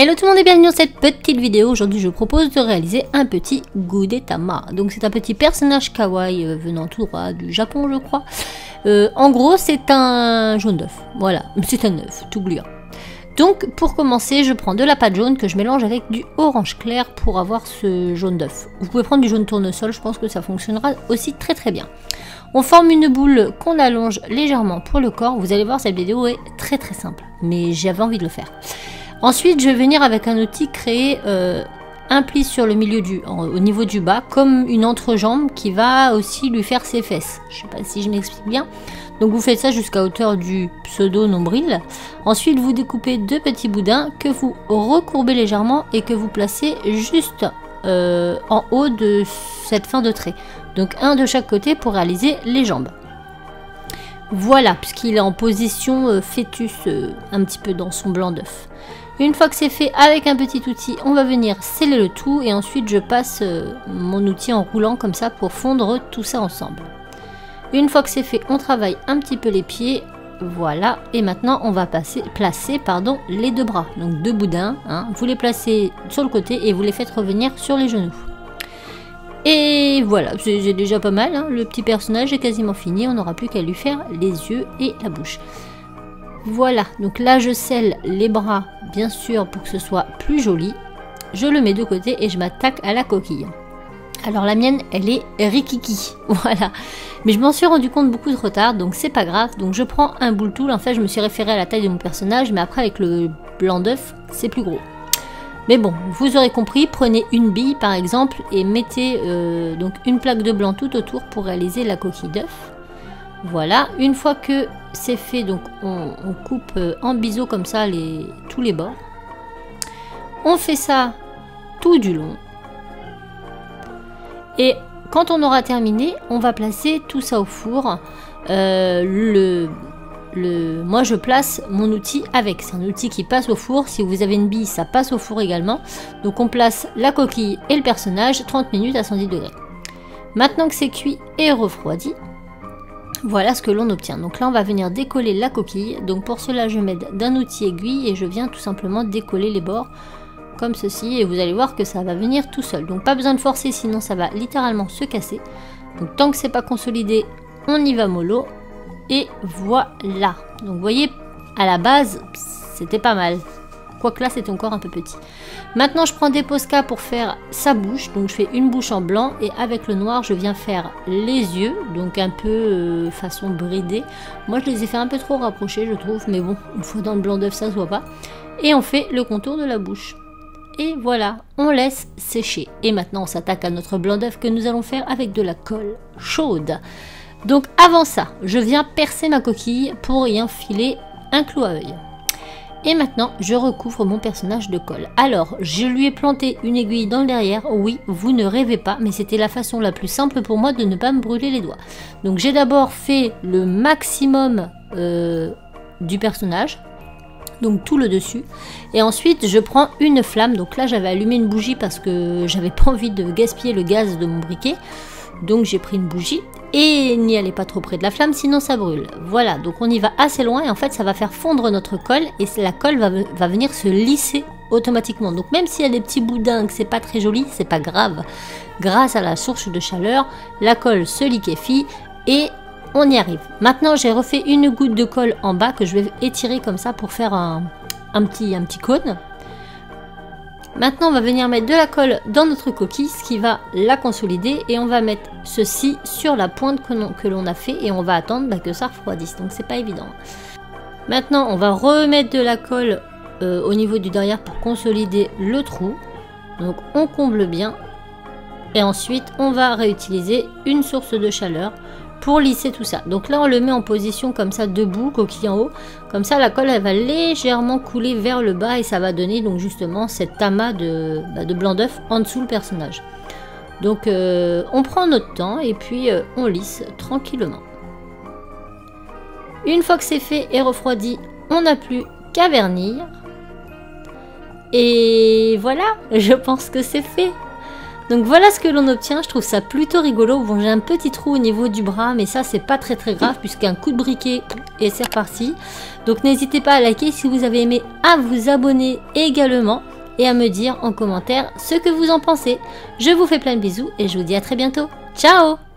Hello tout le monde et bienvenue dans cette petite vidéo. Aujourd'hui je vous propose de réaliser un petit Gudetama. Donc c'est un petit personnage kawaii venant tout droit du Japon je crois. En gros c'est un jaune d'œuf, voilà, c'est un œuf tout gluant. Donc pour commencer je prends de la pâte jaune que je mélange avec du orange clair pour avoir ce jaune d'œuf. Vous pouvez prendre du jaune tournesol, je pense que ça fonctionnera aussi très bien. On forme une boule qu'on allonge légèrement pour le corps. Vous allez voir cette vidéo est très simple, mais j'avais envie de le faire. Ensuite, je vais venir avec un outil créer un pli sur le milieu au niveau du bas, comme une entrejambe qui va aussi lui faire ses fesses. Je ne sais pas si je m'explique bien. Donc vous faites ça jusqu'à hauteur du pseudo nombril. Ensuite, vous découpez deux petits boudins que vous recourbez légèrement et que vous placez juste en haut de cette fin de trait. Donc un de chaque côté pour réaliser les jambes. Voilà, puisqu'il est en position fœtus un petit peu dans son blanc d'œuf. Une fois que c'est fait avec un petit outil, on va venir sceller le tout et ensuite je passe mon outil en roulant comme ça pour fondre tout ça ensemble. Une fois que c'est fait, on travaille un petit peu les pieds, voilà. Et maintenant on va placer les deux bras, donc deux boudins, hein. Vous les placez sur le côté et vous les faites revenir sur les genoux. Et voilà, c'est déjà pas mal, hein. Le petit personnage est quasiment fini, on n'aura plus qu'à lui faire les yeux et la bouche. Voilà, donc là je scelle les bras, bien sûr, pour que ce soit plus joli. Je le mets de côté et je m'attaque à la coquille. Alors la mienne, elle est rikiki, voilà. Mais je m'en suis rendu compte beaucoup trop tard, donc c'est pas grave. Donc je prends un boule tool, en fait je me suis référée à la taille de mon personnage, mais après avec le blanc d'œuf, c'est plus gros. Mais bon, vous aurez compris, prenez une bille par exemple et mettez donc une plaque de blanc tout autour pour réaliser la coquille d'œuf. Voilà, une fois que c'est fait, donc on coupe en biseau comme ça tous les bords. On fait ça tout du long. Et quand on aura terminé, on va placer tout ça au four. Moi je place mon outil avec, c'est un outil qui passe au four. Si vous avez une bille, ça passe au four également. Donc on place la coquille et le personnage 30 minutes à 110 degrés. Maintenant que c'est cuit et refroidi, voilà ce que l'on obtient. Donc là on va venir décoller la coquille. Donc pour cela je m'aide d'un outil aiguille et je viens tout simplement décoller les bords comme ceci et vous allez voir que ça va venir tout seul. Donc pas besoin de forcer sinon ça va littéralement se casser. Donc tant que c'est pas consolidé, on y va mollo et voilà. Donc vous voyez à la base c'était pas mal. Quoique là c'était encore un peu petit. Maintenant je prends des Posca pour faire sa bouche. Donc je fais une bouche en blanc et avec le noir je viens faire les yeux. Donc un peu façon bridée. Moi je les ai fait un peu trop rapprochés je trouve. Mais bon, une fois dans le blanc d'œuf ça se voit pas. Et on fait le contour de la bouche. Et voilà, on laisse sécher. Et maintenant on s'attaque à notre blanc d'œuf que nous allons faire avec de la colle chaude. Donc avant ça, je viens percer ma coquille pour y enfiler un clou à œil. Et maintenant, je recouvre mon personnage de colle. Alors, je lui ai planté une aiguille dans le derrière. Oui, vous ne rêvez pas, mais c'était la façon la plus simple pour moi de ne pas me brûler les doigts. Donc, j'ai d'abord fait le maximum du personnage. Donc, tout le dessus. Et ensuite, je prends une flamme. Donc là, j'avais allumé une bougie parce que j'avais pas envie de gaspiller le gaz de mon briquet. Donc, j'ai pris une bougie. Et n'y allez pas trop près de la flamme, sinon ça brûle. Voilà, donc on y va assez loin et en fait ça va faire fondre notre colle et la colle va venir se lisser automatiquement. Donc même s'il y a des petits boudins que c'est pas très joli, c'est pas grave. Grâce à la source de chaleur, la colle se liquéfie et on y arrive. Maintenant j'ai refait une goutte de colle en bas que je vais étirer comme ça pour faire un petit cône. Maintenant, on va venir mettre de la colle dans notre coquille, ce qui va la consolider. Et on va mettre ceci sur la pointe que l'on a fait. Et on va attendre que ça refroidisse. Donc, c'est pas évident. Maintenant, on va remettre de la colle au niveau du derrière pour consolider le trou. Donc, on comble bien. Et ensuite, on va réutiliser une source de chaleur pour lisser tout ça. Donc là, on le met en position comme ça, debout, coquille en haut. Comme ça, la colle, elle va légèrement couler vers le bas et ça va donner donc justement cet amas de blanc d'œuf en dessous le personnage. Donc, on prend notre temps et puis on lisse tranquillement. Une fois que c'est fait et refroidi, on n'a plus qu'à vernir. Et voilà, je pense que c'est fait. Donc voilà ce que l'on obtient, je trouve ça plutôt rigolo. Bon, j'ai un petit trou au niveau du bras, mais ça c'est pas très grave puisqu'un coup de briquet et c'est reparti. Donc n'hésitez pas à liker si vous avez aimé, à vous abonner également et à me dire en commentaire ce que vous en pensez. Je vous fais plein de bisous et je vous dis à très bientôt. Ciao!